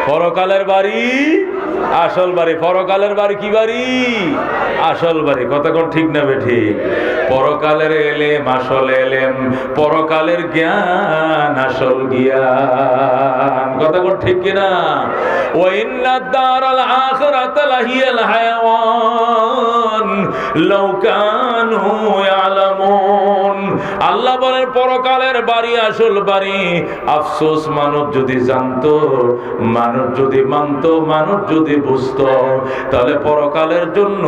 পরকালের বাড়ি আসল বাড়ি। পরকালের বাড়ি কি বাড়ি? আসল বাড়ি। কতক্ষণ ঠিক না ঠিক? পরকালের এলেম আসল এলেম, পরকালের জ্ঞান আসল জ্ঞান। কতক্ষণ ঠিক কিনা? ওয়া ইন্নাদ দারাল আখিরাতা লাহিয়াল হায়াওয়ান লাউ কানু ইয়ালামুন। আল্লাহ বলেন পরকালের বাড়ি আসল বাড়ি। আফসোস মানুষ যদি জানতো, মানুষ যদি মানতো, মানুষ যদি বুঝতো, তাহলে পরকালের জন্য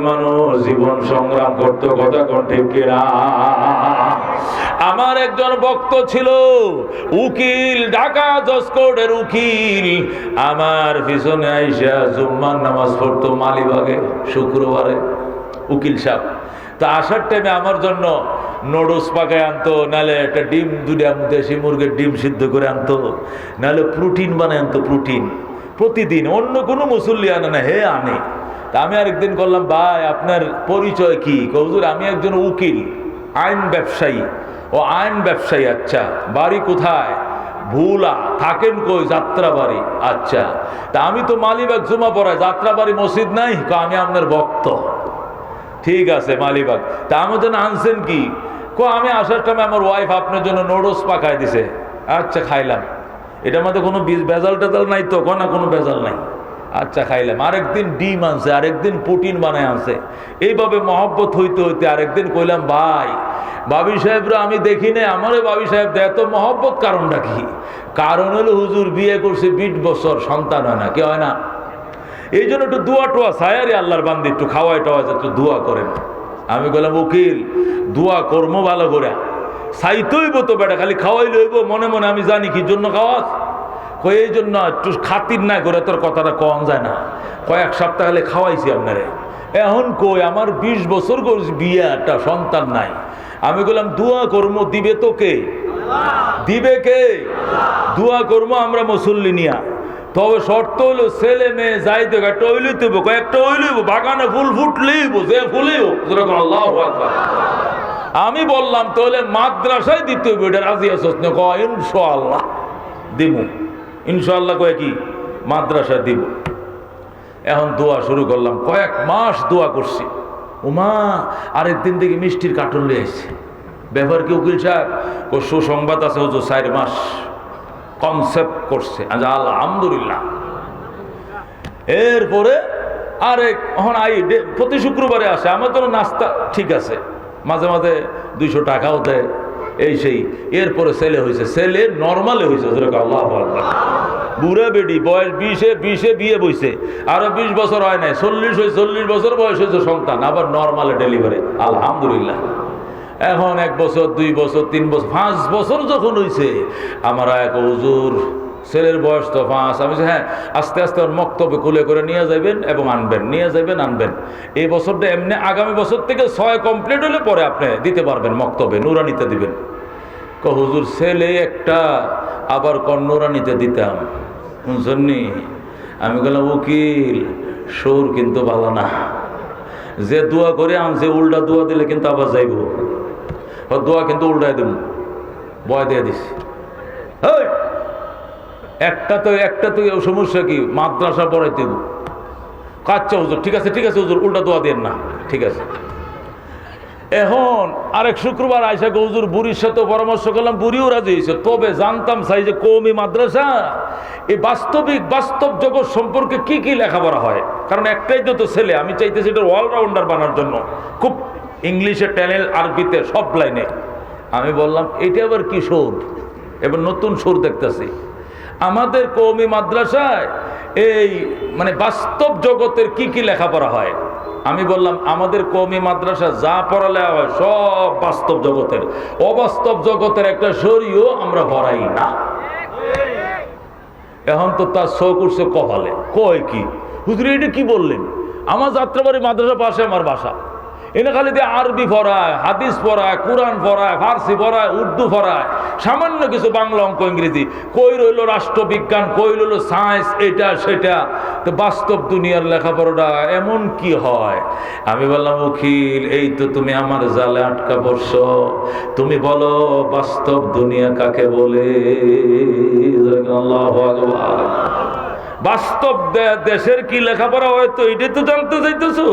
মানুষ জীবন সংগ্রাম করতো। কথা কোন ঠিক কিনা? আমার একজন ভক্ত ছিল, উকিল, ঢাকা জজ কোর্টের উকিল। আমার পিছনে আইসা জুম্মার নামাজ পড়তো মালিবাগে শুক্রবারে, উকিল সাহেব। তা আসার টাইমে আমার জন্য নুডলস পাকায় আনতো, নাহলে একটা ডিম, দুটা দেশি মুরগির ডিম সিদ্ধ করে আনতো, নাহলে প্রোটিন বানায় আনতো, প্রোটিন প্রতিদিন। অন্য কোনো মুসল্লি আনে না, হে আনে। তা আমি আরেকদিন করলাম, ভাই আপনার পরিচয় কি? হুজুর আমি একজন উকিল, আইন ব্যবসায়ী। ও আইন ব্যবসায়ী, আচ্ছা বাড়ি কোথায়? ভুলা। থাকেন কই? যাত্রাবাড়ি। আচ্ছা, তা আমি তো মালিবাগ জুমা পড়াই, যাত্রাবাড়ি মসজিদ নাই। আমি আপনার ভক্ত। ঠিক আছে মালিবাগ। তা আমার জন্য আনছেন কি? আমি আসার টাইমে আমার ওয়াইফ আপনার জন্য নুডলস পাকায় দিছে। আচ্ছা খাইলাম। এটার মধ্যে কোনো ভেজাল টেজাল নাই তো? না, কোনো ভেজাল নাই। আচ্ছা খাইলাম। আরেকদিন ডিম আনছে, আরেকদিন প্রোটিন বানায় আনছে। এইভাবে মহব্বত হইতে হইতে আরেকদিন কইলাম, ভাই বাবি সাহেবরা আমি দেখি না, আমারও বাবি সাহেব এত মহব্বত কারণটা কি? কারণ হলো হুজুর বিয়ে করছে 20 বছর, সন্তান হয় না। কে হয় না? এই জন্য একটু দোয়া টোয়া সায়ারি আল্লাহর বান্দি, একটু খাওয়াই টাওয়া, একটু দোয়া করেন। আমি বললাম, উকিল দোয়া কর্ম ভালো করে চাইতেইব তো বেটা, খালি খাওয়াই লইব মনে মনে। আমি জানি কি জন্য খাওয়াস। এই জন্য একটু খাতির না করে তোর কথাটা কম যায় না। কয়েক সপ্তাহ হলে খাওয়াইছি আপনারে। এখন কই আমার 20 বছর করছি বিয়ে, একটা সন্তান নাই। আমি বললাম দোয়া কর্ম দিবে তো কে? দিবে কে? দোয়া কর্ম আমরা মুসল্লি নিয়া। তবে শর্ত হইলো ছেলে মেয়ে যাই দেখ একটা হইলেই দেব, কয়েকটা হইলেই বাগানে ফুল ফুটলেই যে ফুলেই হোক। আল্লাহু আকবার। আমি বললাম তাহলে মাদ্রাসায় দিতে হইব, এটা রাজি আছো? ইনশাআল্লাহ দিব। ইনশাআল্লাহ কয়ে কি মাদ্রাসায় দিব। এখন দোয়া শুরু করলাম, কয়েক মাস দোয়া করছি। ওমা আরেকদিন থেকে মিষ্টির কার্টুন লিয়ে আসছে। ব্যাপার কি উকিল সাহেব? ও সুসংবাদ আছে, হুজুর 4 মাস কনসেপ্ট করছে। আলহামদুলিল্লাহ। এরপরে আরেক এখন প্রতি শুক্রবারে আসে, আমার তো নাস্তা ঠিক আছে, মাঝে মাঝে 200 টাকাও দেয়, এই সেই। এরপরে ছেলে হয়েছে, ছেলে নর্মালে হয়েছে। আল্লাহু আকবার। বুড়া বেডি বয়স 20-এ বিয়ে বইছে, আরো 20 বছর হয় নাই, 40 বছর বয়স হয়েছে সন্তান, আবার নর্মালে ডেলিভারি। আলহামদুলিল্লাহ। এখন 1 বছর 2 বছর 3 বছর 5 বছর যখন হয়েছে, আমার এক হুজুর ছেলের বয়স তো 5। আমি হ্যাঁ আস্তে আস্তে ওর মক্তবে কুলে করে নিয়ে যাবেন এবং আনবেন, নিয়ে যাবেন আনবেন। এই বছরটা এমনি, আগামী বছর থেকে 6 কমপ্লিট হলে পরে আপনি দিতে পারবেন মক্তবে, নুরানিতে দিবেন। হুজুর ছেলে একটা, আবার নুরানিতে দিতাম। শুনছনি? আমি বললাম উকিল সুর কিন্তু ভালো না। যে দোয়া করে আনছে উল্টা দোয়া দিলে কিন্তু আবার যাইব। দোয়া কিন্তু উল্টাই দেব, বয় দিয়ে দিস। একটা তো সমস্যা কি? মাদ্রাসা পড়াই দেব। আচ্ছা হুজুর ঠিক আছে, ঠিক আছে হুজুর উল্টা দোয়া দেন না, ঠিক আছে। এখন আরেক শুক্রবার আয়সা হুজুর বুড়ির সাথে পরামর্শ করলাম, বুড়িও রাজি হয়েছে। তবে জানতাম চাই যে কওমি মাদ্রাসা এই বাস্তব জগৎ সম্পর্কে কি কি লেখাপড়া হয়। কারণ একটাই তো ছেলে, আমি চাইতেছি এটা অলরাউন্ডার বানার জন্য, খুব ইংলিশে, ট্যানেল, আরবিতে, সব লাইনে। আমি বললাম এটা আবার কি সুর? এবার নতুন সুর দেখতেছি। আমাদের কওমি মাদ্রাসায় এই মানে বাস্তব জগতের কি কি লেখাপড়া হয়। আমি বললাম আমাদের কওমি মাদ্রাসা যা পড়ালেখা হয় সব বাস্তব জগতের, অবাস্তব জগতের একটা শরীও আমরা পড়াই না। এখন তো তার শো করছে কপালে, কয় কি হুজুর এটা কি বললেন? আমার যাত্রাবাড়ি মাদ্রাসা পাশে আমার বাসা, এনে খালি দিয়ে আরবি পড়ায়, হাদিস পড়ায়, কোরআন পড়ায়, ফার্সি পড়ায়, উর্দু পড়ায়, সামান্য কিছু বাংলা, অঙ্ক, ইংরেজি। কই রইল রাষ্ট্রবিজ্ঞান, কই রইল সায়েন্স, এটা সেটা। তো বাস্তব দুনিয়ার লেখাপড়াটা এমন কি হয়? আমি বললাম উকিল এই তো তুমি আমার জালে আটকা পড়ছো। তুমি বলো বাস্তব দুনিয়া কাকে বলে? আল্লাহু আকবার। বাস্তব দেশের কি লেখাপড়া হয়তো এটাই তো জানতে চাইতেছো।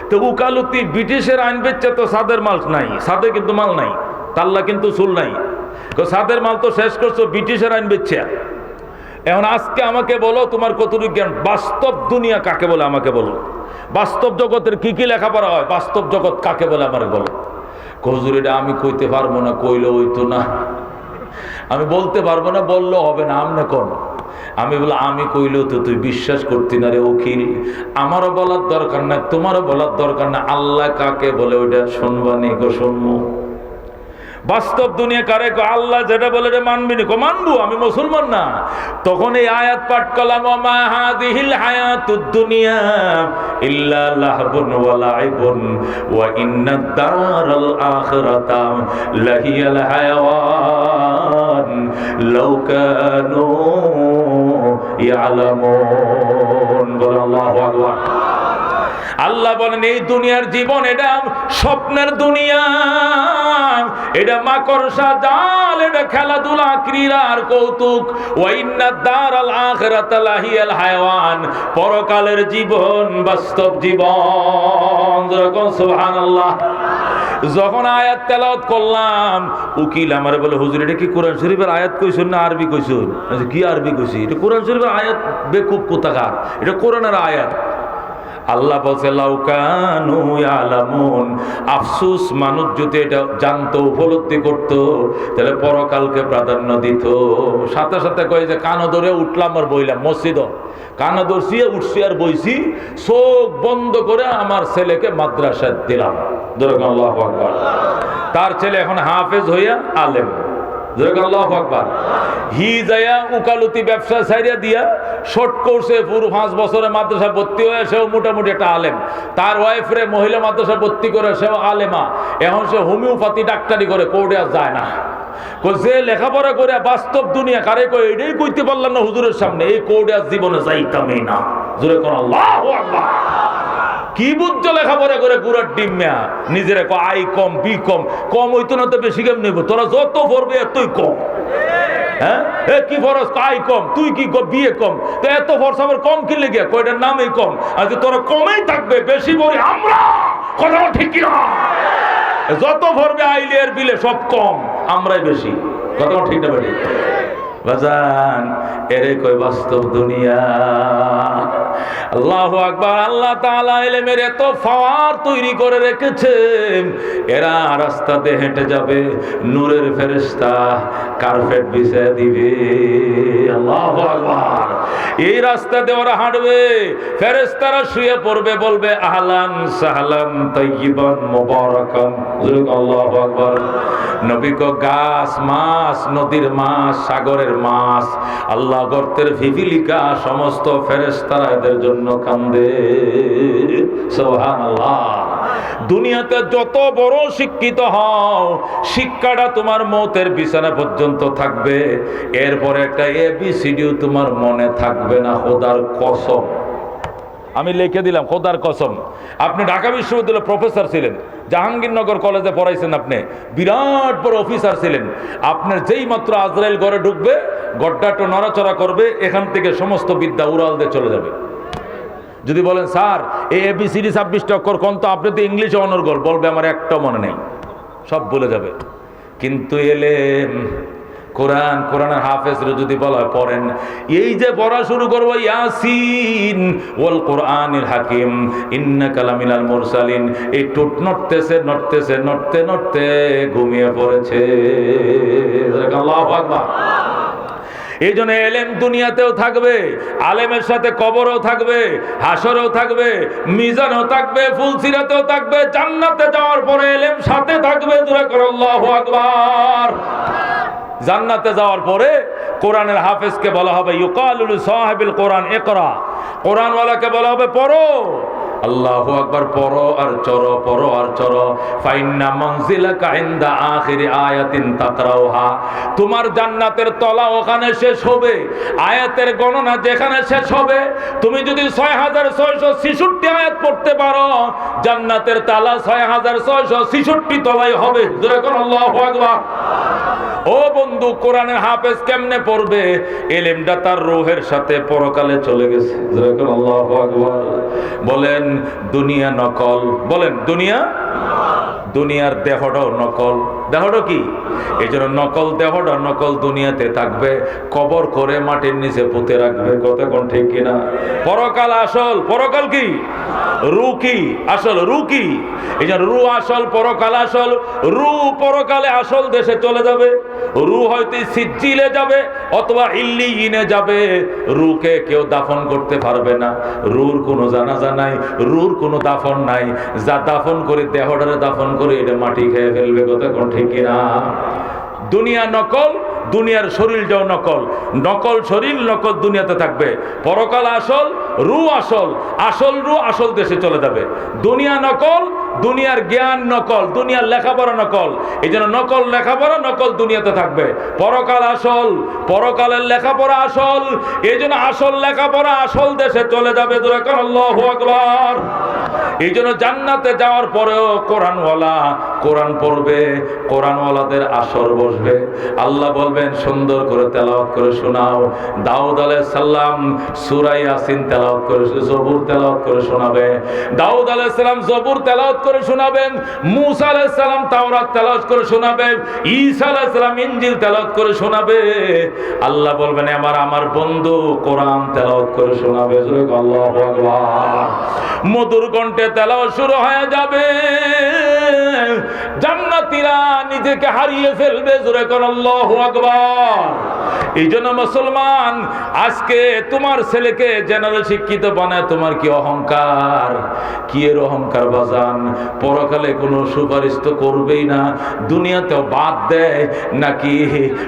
তো উকালতি ব্রিটিশের আইন বেচছে, তো সাদের মাল নাই, সাদে কিন্তু মাল নাই, তাল্লা কিন্তু চুল নাই, সাদের মাল তো শেষ করছো, ব্রিটিশের আইন বেচছে। এখন আজকে আমাকে বলো তোমার কতটুকু জ্ঞান, বাস্তব দুনিয়া কাকে বলে আমাকে বলো, বাস্তব জগতের কি কি লেখাপড়া হয়, বাস্তব জগৎ কাকে বলে আমাকে বলো। হুজুর এটা আমি কইতে পারবো না, কইলে হইতো না, আমি বলতে পারবো না, বললেও হবে না, আমনে কোন। আমি বলে আমি কইলেও তো তুই বিশ্বাস করতি না রে উকিল, আমারও বলার দরকার নাই, তোমারও বলার দরকার না, আল্লাহ কাকে বলে ওইটা শুনবানি গো, শুনবো। বাস্তব দুনিয়া কারে আল্লাহ যেটা বলে রে মানবি নি, মানবো, আমি মুসলমান না। তখন এই আয়াত পাঠ করলাম, ওমা হাযিহিল হায়াতুদ দুনিয়া ইল্লা লাহবুন ওয়া লাইবুন ওয়া ইন্নাদ দারাল আখিরাতা লাহিয়াল হায়াওয়ান লাউ কানু ইয়ালামুন। বলে আল্লাহু আকবার। আল্লাহ বলেন এই দুনিয়ার জীবন এটা স্বপ্নের দুনিয়া, এটা মাকড়সা জাল, এটা খেলাধুলা ক্রীড়ার কৌতুক। ওয়াইন্নাদ দারাল আখিরাতা লাহিয়াল হায়াওয়ান, পরকালের জীবন বাস্তব জীবন। যখন সুবহানাল্লাহ, যখন আয়াত তেলাওয়াত করলাম, উকিল আমার বলে হুজুর এটা কি কোরআন শরীফের আয়াত কইছেন না আরবি কইছেন? কি আরবি কইছি? এটা কোরআন শরীফের আয়াত, বেকুব কোথাকার, এটা কোরআনের আয়াত। আল্লাহ বলছে লাউ কানু ইয়ালামুন, আফসোস মানুষ যদি এটা জানতো, উপলব্ধি করতো, তাহলে পরকালকে প্রাধান্য দিত। সাথে সাথে কয় যে কানো ধরে উঠলাম আর বইলাম মসজিদ, কানো ধরছি উঠছি আর বইছি, চোখ বন্ধ করে আমার ছেলেকে মাদ্রাসায় দিলাম। আল্লাহু আকবার। তার ছেলে এখন হাফেজ হইয়া আলেম। আল্লাহু আকবার। হি যায়া উকালতি ব্যবসা ছাইরা দিয়া শর্ট কোর্সে পুরো 5 বছরে মাদ্রাসা ভর্তি হয়ে সেও মোটামুটি একটা আলেম। তার ওয়াইফরে মহিলা মাদ্রাসা ভর্তি করে সেও আলেমা। এখন সে হোমিওপ্যাথি ডাক্তারি করে, কোর্টে আর যায় না। যে লেখাপড়া করে বাস্তব দুনিয়া কারে কয় এটাই কইতে পারলাম না হুজুরের সামনে, এই কোর্টে আর জীবনে যাইতামই না। জোরে কোন আল্লাহু আকবার। কি বুঝছো লেখাপড়া করে গুড়ার ডিম মেয়া, নিজের আই কম বি কম, কম হইতো না তো বেশি কেম নেব, তোরা যত পড়বে এতই কম। হ্যাঁ কি ফরজ, আই কম, তুই কি বিয়ে কম, তো এত ফরজ আমার কম কি লেগে, কয়টার নামই কম। আর তোরা কমেই থাকবে, বেশি পড়ি আমরা, কথা ঠিক কি না? যত পড়বে আইলিয়ার বিলে সব কম, আমরাই বেশি, কথা ঠিক না? বেশি বাজান, এরে কই বাস্তব দুনিয়া। আল্লাহু আকবার। আল্লাহ তাআলা ইলমের এত ফাওয়ার তৈরি করে রেখেছেন, এরা রাস্তাতে হেঁটে যাবে, নূরের ফেরেশতা কার্পেট বিছিয়ে দিবে। আল্লাহু আকবার। এই রাস্তাতে ওরা হাঁটবে, ফেরেশতারা শুয়ে পড়বে, বলবে আহলান সাহলান তাইয়িবান মুবারাকান। আল্লাহু আকবার। নবী কো গাছ, মাছ, নদীর মাছ, সাগরের মাছ, আল্লাহ গর্তের ভিভিলিকা, সমস্ত ফেরেশতারা এদের জন্য কান্দে। সুবহানাল্লাহ। দুনিয়াতে যত বড় শিক্ষিত হও, শিক্ষাটা তোমার মৌতের বিছানা পর্যন্ত থাকবে, এরপরে একটা এবিসিডিও তোমার মনে থাকবে না। খোদার কসম, আমি লিখে দিলাম, খোদার কসম। আপনি ঢাকা বিশ্ববিদ্যালয়ের প্রফেসর ছিলেন, জাহাঙ্গীরনগর কলেজে পড়াইছেন, আপনি বিরাট বড় অফিসার ছিলেন, আপনার যেই মাত্র আজরাইল ঘরে ঢুকবে, গড্ডাটা নড়াচড়া করবে, এখান থেকে সমস্ত বিদ্যা উড়াল দিয়ে চলে যাবে। যদি বলেন স্যার এই এবিসিডি 26টা অক্ষর কোন, তো আপনি তো ইংলিশে অনর্গল, বলবে আমার একটা মনে নেই, সব বলে যাবে। কিন্তু এলেম, কোরআন, কোরআনের হাফেজরা যদি বলা হয় পড়েন, এই যে পড়া শুরু করবো ইয়াসিন ওয়াল কোরআনিল হাকিম ইন্নাকা লামিনাল মুরসালিন, এই টুট নড়তেছে নড়তেছে, নড়তে নড়তে ঘুমিয়ে পড়েছে। আল্লাহু আকবার। এই জন্য এলেম দুনিয়াতেও থাকবে, আলেমের সাথে কবরও থাকবে, হাসরেও থাকবে, মিজানও থাকবে, ফুলসিরাতেও থাকবে, জান্নাতে যাওয়ার পরে এলেম সাথে থাকবে। আল্লাহু আকবার। জান্নাতে যাওয়ার পরে কোরআনের হাফেজকে বলা হবে ইউকালু লিসাহিবিল কোরআন ইকরা, কোরআনওয়ালাকে বলা হবে পড়ো। আল্লাহু আকবার। পড়ো আর চড়ো, পড়ো আর চড়ো। ফাইন্না মানজিলাকা ইনদা আখিরি আয়াতিন তাকরাউহা, তোমার জান্নাতের তলা ওখানে শেষ হবে, আয়াতের গণনা যেখানে শেষ হবে। তুমি যদি 6666 আয়াত পড়তে পারো, জান্নাতের তালা 6666 তলাই হবে। জোরে কোন আল্লাহু আকবার। ও বন্ধু, কোরআনের হাফেজ কেমনে পড়বে? ইলমটা তার রূহের সাথে পরকালে চলে গেছে। আল্লাহু আকবার। বলেন দুনিয়া নকল, বলেন দুনিয়ার দেহটাও নকল। দেহটা কি? এই জন্য নকল দেহটা নকল দুনিয়াতে থাকবে, কবর করে মাটির নিচে পুঁতে রাখবে। কথা কোন ঠিক কিনা? পরকাল আসল, পরকাল কি? রু কি আসল? রু কি? এই জন্য রু আসল, পরকাল আসল। রু পরকালে আসল দেশে চলে যাবে। রু হয়তো সিজ্জিলে যাবে অথবা ইল্লিয়িনে যাবে। রুকে কেউ দাফন করতে পারবে না। রুর কোনো জানাজা নাই, রুর কোনো দাফন নাই। যা দাফন করে দেহটারে দাফন করে এটা মাটি খেয়ে ফেলবে। কথা কোন ঠিক কিনা? দুনিয়া নকল, দুনিয়ার শরীরটাও নকল। নকল শরীর নকল দুনিয়াতে থাকবে। পরকাল আসল, রু আসল। আসল রু আসল দেশে চলে যাবে। দুনিয়া নকল, দুনিয়ার জ্ঞান নকল, দুনিয়ার লেখাপড়া নকল। এই জন্য নকল লেখাপড়া নকল দুনিয়াতে থাকবে। পরকাল আসল, পরকালের লেখাপড়া আসল। এই জন্য আসল লেখাপড়া আসল দেশে চলে যাবে। আল্লাহু আকবার। এই জন্য জান্নাতে যাওয়ার পরেও কোরআনওয়ালা কোরআন পড়বে, কোরআনওয়ালাদের আসর বসবে। আল্লাহ বলবেন সুন্দর করে তেলাওয়াত করে শোনাও। দাউদ আলাইহিস সালাম সূরা ইয়াসিন তেলাওয়াত করে, জবুর তেলাওয়াত করে শোনাবে। দাউদ আলাইহিস সালাম জবুর তেলাওয়াত করে শোনাবেন। মূসা আলাইহিস সালাম তাওরাত তেলাওয়াত করে শোনাবেন। ঈসা আলাইহিস সালাম ইনজিল তেলাওয়াত করে শোনাবে। আল্লাহ বলবেন আমার বন্ধু কোরআন তেলাওয়াত করে শোনাবে। আল্লাহু আকবার। মধুর কণ্ঠে তেলাওয়াত শুরু হয়ে যাবে। জান্নাতীরা নিজেকে হারিয়ে ফেলবে। জোরে কোন আল্লাহু আকবার। এই জন্য মুসলমান, আজকে তোমার ছেলেকে জেনারেল শিক্ষিত বানায় তোমার কি অহংকার? কি এর অহংকার বাজান? পরকালে কোনো সুপারিশ তো করবেই না, দুনিয়াতেও বাদ দেয় নাকি?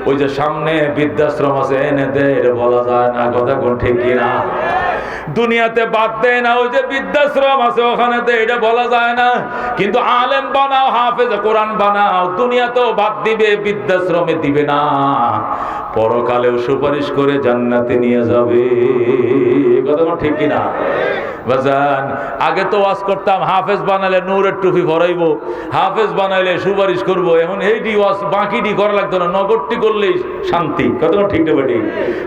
ওই যে সামনে বৃদ্ধাশ্রম আছে এনে দেয়, এটা বলা যায় না। কথা কোন ঠিক কিনা? দুনিয়াতে বাদ দেয় না, ওই যে বৃদ্ধাশ্রম আছে ওখানে দেয়, এটা বলা যায় না। কিন্তু আলেম বানাও, হাফেজ কোরআন বানাও, দুনিয়াতেও বাদ দিবে, বৃদ্ধাশ্রমে দিবে না। পরকালেও সুপারিশ করে জান্নাতে নিয়ে যাবে। কথা ঠিক কিনা বাজান? আগে তো ওয়াজ করতাম হাফেজ বানালে নূরের টুপি ভরাইবো, হাফেজ বানাইলে সুপারিশ করবো। এখন এইটি ওয়াজ বাকিটি করা লাগতো না, নগরটি করলেই শান্তি। কথা ঠিক না বেটি?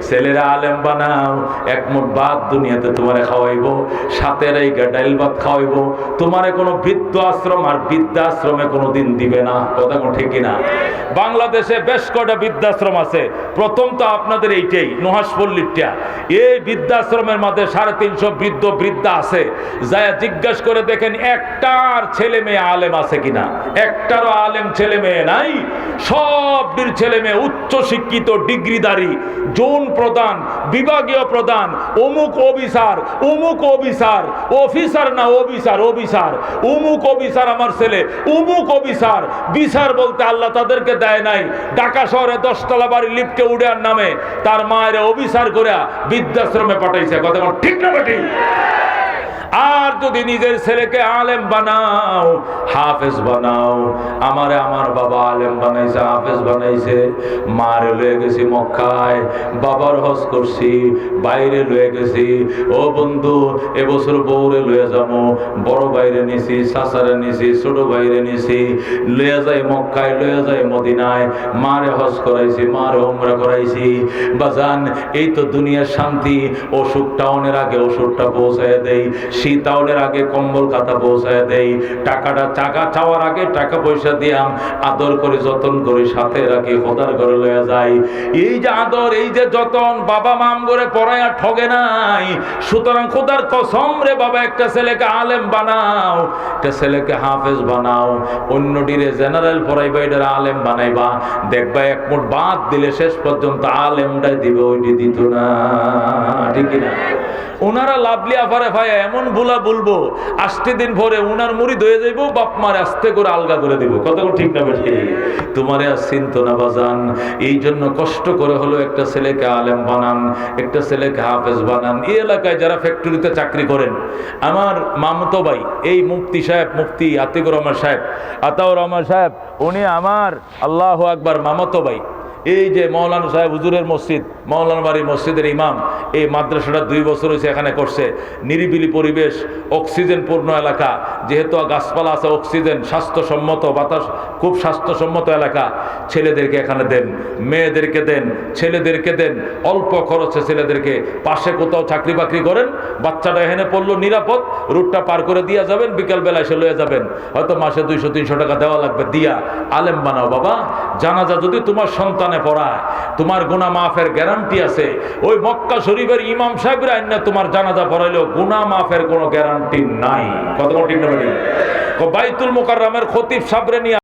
ছেলেরা আলেম বানাও, এক মুঠ ভাত দুনিয়াতে তোমারে খাওয়াইবো, সাথে রেখে ডাইল ভাত খাওয়াইবো। তোমারে কোনো বৃদ্ধ আশ্রম আর বৃদ্ধাশ্রমে কোনোদিন দিবে না। কথা ঠিক কিনা? বাংলাদেশে বেশ কটা বৃদ্ধাশ্রম আছে। প্রথম তো আপনাদের এইটাই নুহাসপল্লিটা। এই বৃদ্ধাশ্রমের মধ্যে 350 বৃদ্ধ বৃদ্ধা আছে। যায় জিজ্ঞাসা করে দেখেন একটার ছেলে মেয়ে আলেম আছে কিনা। একটারও আলেম ছেলে মেয়ে নাই। সব ছেলে মেয়ে উচ্চ শিক্ষিত, ডিগ্রিধারী, জোন প্রধান, বিভাগীয় প্রধান, অমুক অফিসার, অমুক অফিসার, অফিসার না অফিসার, অফিসার, অমুক অফিসার আমার ছেলে, অমুক অফিসার। বিচার বলতে আল্লাহ তাদেরকে দেয় নাই। ঢাকা শহরে 10 তলা বাড়ি লিফটে উড়ার নামে তার মায়ের অফিসার করে বৃদ্ধাশ্রমে পাঠাইছে। কথা ঠিক না বেটি? আর যদি নিজের ছেলেকে আলেম বানাও, হাফেজ বানাও, আমার বাবা আলেম বানাইছে, হাফেজ বানাইছে। মারে লয়ে গেছি মক্কায়, বাবার হজ করছি, বাইরে লয়ে গেছি। ও বন্ধু, এবছর বউরে লয়ে যাবো, বড় বাইরে নিছি, চাচারে নিছি, ছোট বাইরে নিছি, লয়ে যাই মক্কায়, লয়ে যাই মদিনায়। মারে হজ করাইছি, মারে উমরা করাইছি। বাজান, এই তো দুনিয়ার শান্তি। অসুখ টাউনের আগে ওষুধটা পৌঁছায় দেই, শীত আউলের আগে কম্বল কাতা পৌঁছায় দেই, টাকাটা টাকা চাওয়ার আগে টাকা পয়সা দিয়াম, আদর করে যতন করে সাথে রাখি, খোদার ঘরে লয়ে যাই। এই যে আদর, এই যে যতন, বাবা মাম করে পড়ায়া ঠগে নাই। সুতরাং খোদার কসম রে বাবা, একটা ছেলেকে আলেম বানাও, একটা ছেলেকে হাফেজ বানাও, অন্যটিরে জেনারেল পড়াইবা, এটার আলেম বানাইবা। দেখবা এক মুঠ বাদ দিলে শেষ পর্যন্ত আলেমটাই দিবে, ওইটি দিত না। ঠিক না? ওনারা লাভলি আফারে ভাই এমন ভুলা বলবো, 8 দিন পরে উনার মুড়িদ হয়ে যাইবো, বাপ মার আস্তে করে আলগা করে দিব। কত ঠিক না বেশি? তোমারে আর চিন্তা না বাজান। এই জন্য কষ্ট করে হলো একটা ছেলেকে আলেম বানান, একটা ছেলেকে হাফেজ বানান। এই এলাকায় যারা ফ্যাক্টরিতে চাকরি করেন, আমার মামতো ভাই এই মুফতি সাহেব, মুফতি আতিকুর রহমান সাহেব, আতাউর রহমান সাহেব, উনি আমার আল্লাহু আকবার মামাতো ভাই। এই যে মৌলানা সাহেব হুজুরের মসজিদ, মৌলানা বাড়ি মসজিদের ইমাম, এই মাদ্রাসাটা 2 বছর হয়েছে এখানে করছে। নিরিবিলি পরিবেশ, অক্সিজেন পূর্ণ এলাকা, যেহেতু গাছপালা আছে, অক্সিজেন, স্বাস্থ্যসম্মত বাতাস, খুব স্বাস্থ্যসম্মত এলাকা। ছেলেদেরকে এখানে দেন, মেয়েদেরকে দেন, ছেলেদেরকে দেন, অল্প খরচে ছেলেদেরকে। পাশে কোথাও চাকরি বাকরি করেন, বাচ্চাটা এখানে পড়লো, নিরাপদ, রুটটা পার করে দিয়া যাবেন, বিকালবেলা এসে লয়ে যাবেন। হয়তো মাসে 200-300 টাকা দেওয়া লাগবে, দিয়া আলেম বানাও বাবা। জানাজা যদি তোমার সন্তানে পড়ায়, তোমার গুনাহ মাফের গ্যারান্টি আছে। ওই মক্কা শরীফের ইমাম সাহেবরা আইনা তোমার জানাজা পড়াইলেও গুনাহ মাফের কোনো গ্যারান্টি নাই। কত ঠিক না? বাইতুল মুকাররমের খতিব সাহেবরে নিয়ে